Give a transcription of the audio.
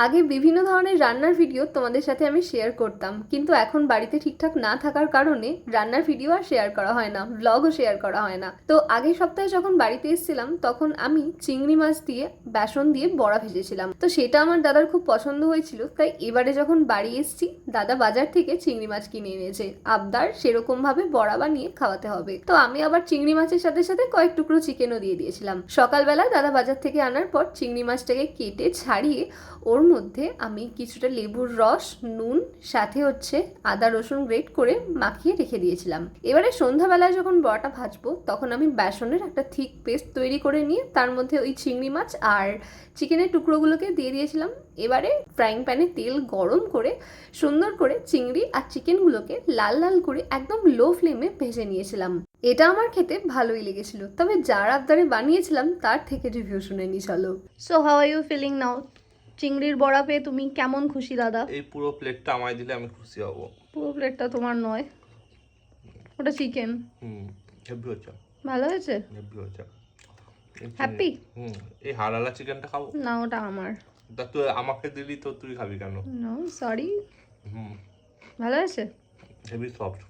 আগে বিভিন্ন ধরনের রান্নার ভিডিও তোমাদের সাথে আমি শেয়ার করতাম, কিন্তু এখন বাড়িতে ঠিকঠাক না থাকার কারণে রান্নার ভিডিও আর শেয়ার করা হয় না, ব্লগও শেয়ার করা হয় না। তো আগের সপ্তাহে যখন বাড়িতে এসেছিলাম তখন আমি চিংড়ি মাছ দিয়ে বেসন দিয়ে বড়া ভেজেছিলাম। তো সেটা আমার দাদার খুব পছন্দ হয়েছিল, তাই এবারে যখন বাড়ি এসেছি দাদা বাজার থেকে চিংড়ি মাছ কিনে এনেছে। আবদার সেরকম ভাবে বড়া বানিয়ে খাওয়াতে হবে, তো আমি আবার চিংড়ি মাছের সাথে সাথে কয়েক টুকরো চিকেনও দিয়ে দিয়েছিলাম। সকালবেলা দাদা বাজার থেকে আনার পর চিংড়ি মাছটাকে কেটে ছাড়িয়ে ওর মধ্যে আমি কিছুটা লেবুর রস, নুন, সাথে হচ্ছে আদা রসুন গ্রেট করে মাখিয়ে রেখে দিয়েছিলাম। এবারে সন্ধ্যাবেলায় যখন বড়াটা ভাজবো তখন আমি বেসনের একটা থিক পেস্ট তৈরি করে নিয়ে তার মধ্যে ওই চিংড়ি মাছ আর চিকেনের টুকরোগুলোকে দিয়ে দিয়েছিলাম। এবারে ফ্রাইং প্যানে তেল গরম করে সুন্দর করে চিংড়ি আর চিকেনগুলোকে লাল লাল করে একদম লো ফ্লেমে ভেজে নিয়েছিলাম। এটা আমার খেতে ভালোই লেগেছিল, তবে যার আবদারে বানিয়েছিলাম তার থেকে রিভিউ শুনে নি চলো। So how are you feeling now? চিংড়ির বড়া পেয়ে তুমি কেমন খুশি দাদা? এই পুরো প্লেটটা আমায় দিলে আমি খুশি হব। পুরো প্লেটটা তোমার নয়, ওটা চিকেন। হেভি হচ্ছে, ভালো হয়েছে? হেভি হচ্ছে। হ্যাপি? এই হাড়ালা চিকেনটা খাবো না, ওটা আমার। তা তুই আমাকে দিলি, তো তুই খাবি কেন? No sorry. হুম, ভালো হয়েছে? Heavy soft.